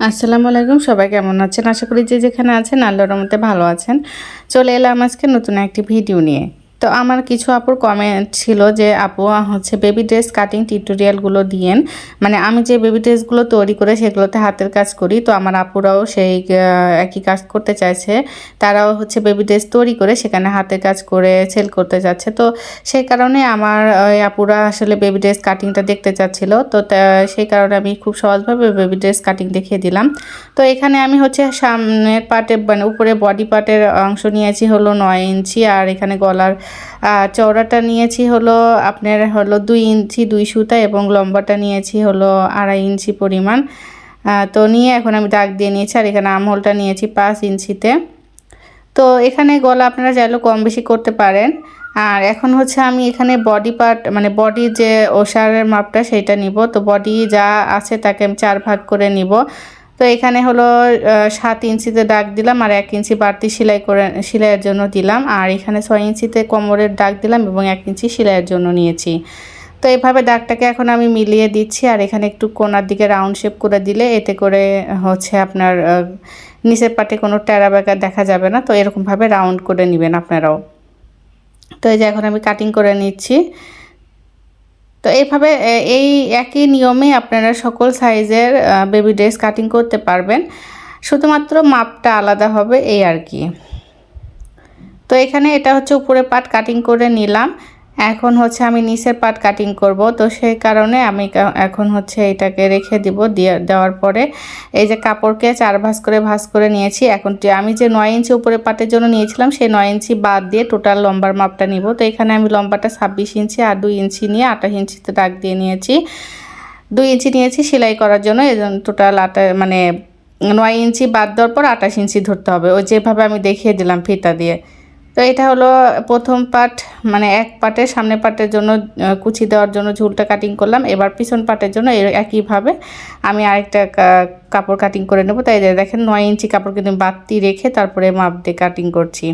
আসসালামু আলাইকুম, সবাই কেমন আছেন? আশা করি যে যেখানে আছেন আল্লাহর রহমতে ভালো আছেন। চলে এলাম আজকে নতুন একটি ভিডিও নিয়ে। তো আমার কিছু আপুর কমেন্ট ছিল যে আপু হচ্ছে বেবি ড্রেস কাটিং টিউটোরিয়ালগুলো দিয়েন। মানে আমি যে বেবি ড্রেসগুলো তৈরি করে সেগুলোতে হাতের কাজ করি, তো আমার আপুরাও সেই একই কাজ করতে চাইছে। তারাও হচ্ছে বেবি ড্রেস তৈরি করে সেখানে হাতের কাজ করে সেল করতে চাচ্ছে। তো সেই কারণে আমার ওই আপুরা আসলে বেবি ড্রেস কাটিংটা দেখতে চাচ্ছিল। তো সেই কারণে আমি খুব সহজভাবে বেবি ড্রেস কাটিং দেখিয়ে দিলাম। তো এখানে আমি হচ্ছে সামনের পার্টে মানে উপরে বডি পার্টের অংশ নিয়েছি হলো 9 ইঞ্চি, আর এখানে গলার চওড়াটা নিয়েছি হলো আপনার হলো 2 ইঞ্চি 2 সুতা, এবং লম্বাটা নিয়েছি হলো 2.5 ইঞ্চি পরিমাণ। তো নিয়ে এখন আমি দাগ দিয়ে নিয়েছি, আর এখানে আমহোলটা নিয়েছি 5 ইঞ্চিতে। তো এখানে গলা আপনারা চাইলেও কম বেশি করতে পারেন। আর এখন হচ্ছে আমি এখানে বডি পার্ট মানে বডির যে ওষারের মাপটা সেটা নিব। তো বডি যা আছে তাকে আমি 4 ভাগ করে নিব। তো এখানে হলো 7 ইঞ্চিতে দাগ দিলাম, আর 1 ইঞ্চি বাড়তি সেলাইয়ের জন্য দিলাম, আর এখানে 6 ইঞ্চিতে কোমরের দাগ দিলাম এবং 1 ইঞ্চি সেলাইয়ের জন্য নিয়েছি। তো এইভাবে দাগটাকে এখন আমি মিলিয়ে দিচ্ছি, আর এখানে একটু কোণার দিকে রাউন্ড শেপ করে দিলে এতে করে হচ্ছে আপনার নিচের পাটে কোনো টেরা বেঁকা দেখা যাবে না। তো এরকমভাবে রাউন্ড করে নেবেন আপনারাও। তো এই যে এখন আমি কাটিং করে নিচ্ছি। তো এইভাবে এই একই নিয়মে আপনারা সকল সাইজের বেবি ড্রেস কাটিং করতে পারবেন, শুধুমাত্র মাপটা আলাদা হবে এই আর কি। তো এখানে এটা হচ্ছে উপরে পাট কাটিং করে নিলাম, এখন হচ্ছে আমি নিচের পাট কাটিং করব। তো সেই কারণে আমি এখন হচ্ছে এটাকে রেখে দিব। দেওয়ার পরে এই যে কাপড়কে 4 ভাঁজ করে নিয়েছি। এখন আমি যে 9 ইঞ্চি উপরে পাটের জন্য নিয়েছিলাম সেই 9 ইঞ্চি বাদ দিয়ে টোটাল লম্বার মাপটা নিব। তো এখানে আমি লম্বাটা 26 ইঞ্চি আর 2 ইঞ্চি নিয়ে 28 ইঞ্চিতে দাগ দিয়ে নিয়েছি। 2 ইঞ্চি নিয়েছি সেলাই করার জন্য, এই জন্য টোটাল 9 ইঞ্চি বাদ দেওয়ার পর 28 ইঞ্চি ধরতে হবে, ওই যেভাবে আমি দেখিয়ে দিলাম ফিতা দিয়ে। তো এটা হলো প্রথম পার্ট, মানে এক পার্টের সামনের পার্টের জন্য কুচি দেওয়ার জন্য ঝুলটা কাটিং করলাম। এবার পিছন পার্টের জন্য একইভাবে আমি আরেকটা কাপড় কাটিং করে নেব। তাই দেখেন 9 ইঞ্চি কাপড় কিন্তু বাড়তি রেখে তারপরে মাপ দিয়ে কাটিং করছি।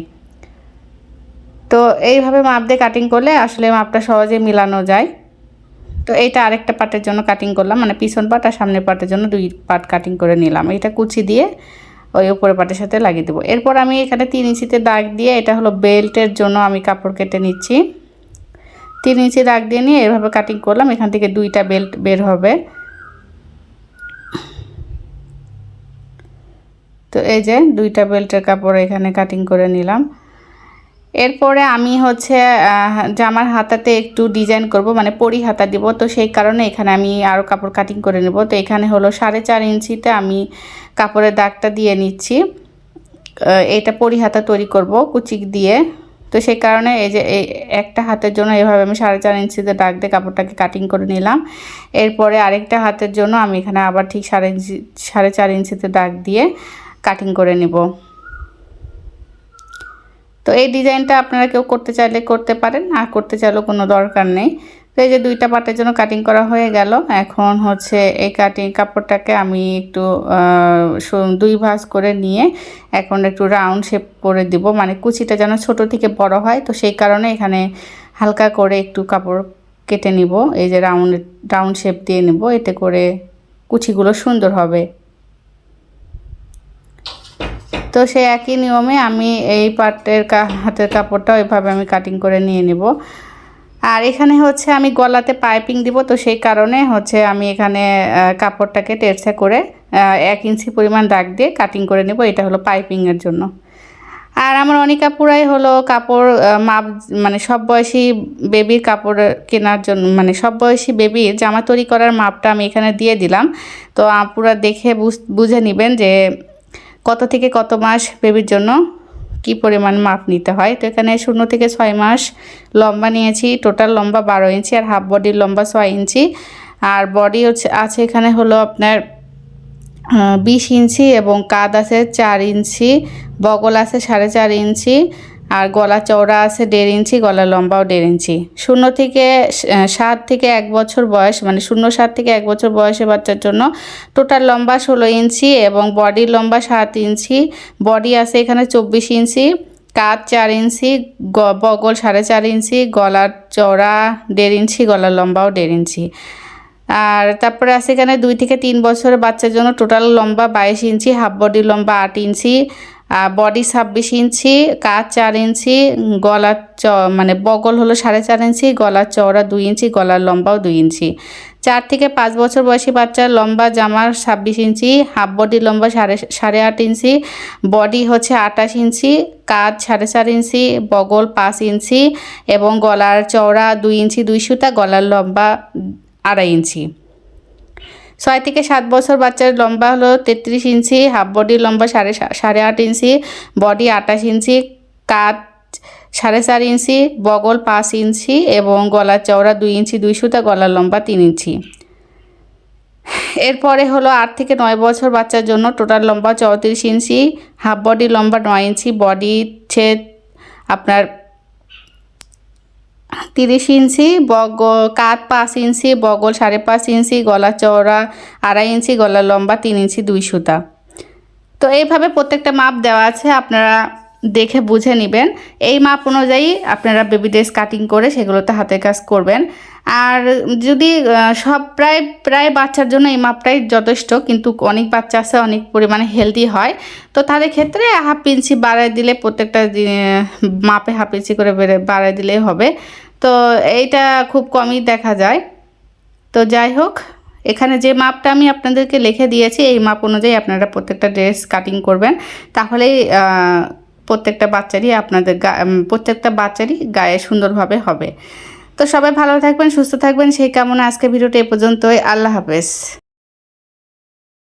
তো এইভাবে মাপ দিয়ে কাটিং করলে আসলে মাপটা সহজে মিলানো যায়। তো এইটা আরেকটা পার্টের জন্য কাটিং করলাম, মানে পিছন পার্ট আর সামনের পার্টের জন্য 2 পার্ট কাটিং করে নিলাম। এটা কুচি দিয়ে ওই উপরের পাটের সাথে লাগিয়ে দেবো। এরপর আমি এখানে 3 ইঞ্চিতে দাগ দিয়ে এটা হলো বেল্টের জন্য আমি কাপড় কেটে নিচ্ছি। 3 ইঞ্চি দাগ দিয়ে নিয়ে এভাবে কাটিং করলাম, এখান থেকে 2টা বেল্ট বের হবে। তো এই যে 2টা বেল্টের কাপড় এখানে কাটিং করে নিলাম। এরপরে আমি হচ্ছে জামার হাতাতে একটু ডিজাইন করব, মানে পরি হাতা দিব। তো সেই কারণে এখানে আমি আরও কাপড় কাটিং করে নেব। তো এখানে হলো 4.5 ইঞ্চিতে আমি কাপড়ের দাগটা দিয়ে নিচ্ছি। এটা পরি হাতা তৈরি করব কুচি দিয়ে। তো সেই কারণে এই যে এই একটা হাতের জন্য এভাবে আমি 4.5 ইঞ্চিতে দাগ দিয়ে কাপড়টাকে কাটিং করে নিলাম। এরপরে আরেকটা হাতের জন্য আমি এখানে আবার ঠিক 4.5 ইঞ্চিতে দাগ দিয়ে কাটিং করে নেব। তো এই ডিজাইনটা আপনারা কেউ করতে চাইলে করতে পারেন, আর করতে চাইলেও কোনো দরকার নেই। তো এই যে 2টা পার্টের জন্য কাটিং করা হয়ে গেল। এখন হচ্ছে এই কাপড়টাকে আমি একটু 2 ভাঁজ করে নিয়ে এখন একটু রাউন্ড শেপ করে দিব, মানে কুচিটা যেন ছোট থেকে বড় হয়। তো সেই কারণে এখানে হালকা করে একটু কাপড় কেটে নিব, এই যে রাউন্ড শেপ দিয়ে নেব, এতে করে কুচিগুলো সুন্দর হবে। তো সেই একই নিয়মে আমি এই পার্টের হাতের কাপড়টা ওইভাবে আমি কাটিং করে নিয়ে নেব। আর এখানে হচ্ছে আমি গলাতে পাইপিং দিব। তো সেই কারণে হচ্ছে আমি এখানে কাপড়টাকে টেরসা করে 1 ইঞ্চি পরিমাণ দাগ দিয়ে কাটিং করে নেব। এটা হলো পাইপিংয়ের জন্য। আর আমার অনেক আপুরাই হলো কাপড় মাপ, মানে সব বয়সী বেবির কাপড় কেনার জন্য, মানে সব বয়সী বেবির জামা তৈরি করার মাপটা আমি এখানে দিয়ে দিলাম। তো আপুরা দেখে বুঝে নেবেন যে কত থেকে কত মাস বেবির জন্য কি পরিমাণ মাপ নিতে হয়। তো এখানে 0 থেকে 6 মাস লম্বা নিয়েছি, টোটাল লম্বা 12 ইঞ্চি, আর হাফ বডির লম্বা 6 ইঞ্চি, আর বডি আছে এখানে হলো আপনার 20 ইঞ্চি, এবং কাঁধ আছে 4 ইঞ্চি, বগল আছে 4.5 ইঞ্চি, আর গলা চওড়া আছে 1.5 ইঞ্চি, গলা লম্বাও 1.5 ইঞ্চি। 0 থেকে 7 থেকে 1 বছর বয়স, মানে 0-7 থেকে 1 বছর বয়সের বাচ্চার জন্য টোটাল লম্বা 16 ইঞ্চি, এবং বডির লম্বা 7 ইঞ্চি। বডি আছে এখানে 24 ইঞ্চি, কাঁধ 4 ইঞ্চি, বগল 4.5 ইঞ্চি, গলার চওড়া 1.5 ইঞ্চি, গলার লম্বাও 1.5 ইঞ্চি। আর তারপরে আছে এখানে 2 থেকে 3 বছরের বাচ্চার জন্য টোটাল লম্বা 22 ইঞ্চি, হাফ বডি লম্বা 8 ইঞ্চি, বডি 26 ইঞ্চি, কাঁধ 4 ইঞ্চি, গলার মানে বগল হলো 4.5 ইঞ্চি, গলার চওড়া 2 ইঞ্চি, গলার লম্বাও 2 ইঞ্চি। 4 থেকে 5 বছর বয়সী বাচ্চার লম্বা জামার 26 ইঞ্চি, হাফ বডি লম্বা 8.5 ইঞ্চি, বডি হচ্ছে 28 ইঞ্চি, কাঁধ 4.5 ইঞ্চি, বগল 5 ইঞ্চি এবং গলার চওড়া 2 ইঞ্চি 2 সুতা, গলার লম্বা 2.5 ইঞ্চি। 6 থেকে 7 বছর বাচ্চার লম্বা হলো 33 ইঞ্চি, হাফ বডি লম্বা 8.5 ইঞ্চি, বডি 28 ইঞ্চি, কাঁধ 4.5 ইঞ্চি, বগল 5 ইঞ্চি এবং গলার চওড়া 2 ইঞ্চি 2 সুতা, গলার লম্বা 3 ইঞ্চি। এরপরে হলো 8 থেকে 9 বছর বাচ্চার জন্য টোটাল লম্বা 34 ইঞ্চি, হাফ বডি লম্বা 9 ইঞ্চি, বডি হচ্ছে আপনার 30 ইঞ্চি, কাঁধ 5 ইঞ্চি, বগল 5.5 ইঞ্চি, গলার চওড়া 2.5 ইঞ্চি, গলার লম্বা 3 ইঞ্চি 2 সুতা। তো এইভাবে প্রত্যেকটা মাপ দেওয়া আছে, আপনারা দেখে বুঝে নেবেন। এই মাপ অনুযায়ী আপনারা বেবি ড্রেস কাটিং করে সেগুলোতে হাতের কাজ করবেন। আর যদি সব প্রায় বাচ্চার জন্য এই মাপটাই যথেষ্ট, কিন্তু অনেক বাচ্চা আছে অনেক পরিমাণে হেলদি হয়, তো তাদের ক্ষেত্রে হাফ ইঞ্চি বাড়ায় দিলে প্রত্যেকটা মাপে হাফ ইঞ্চি করে বাড়ায় দিলেই হবে। তো এইটা খুব কমই দেখা যায়। তো যাই হোক, এখানে যে মাপটা আমি আপনাদেরকে লিখে দিয়েছি এই মাপ অনুযায়ী আপনারা প্রত্যেকটা ড্রেস কাটিং করবেন, তাহলেই প্রত্যেকটা বাচ্চারই গায়ে সুন্দরভাবে হবে। তো সবাই ভালো থাকবেন, সুস্থ থাকবেন, সেই কামনা আজকে ভিডিওটা এ পর্যন্তই। আল্লাহ হাফেজ।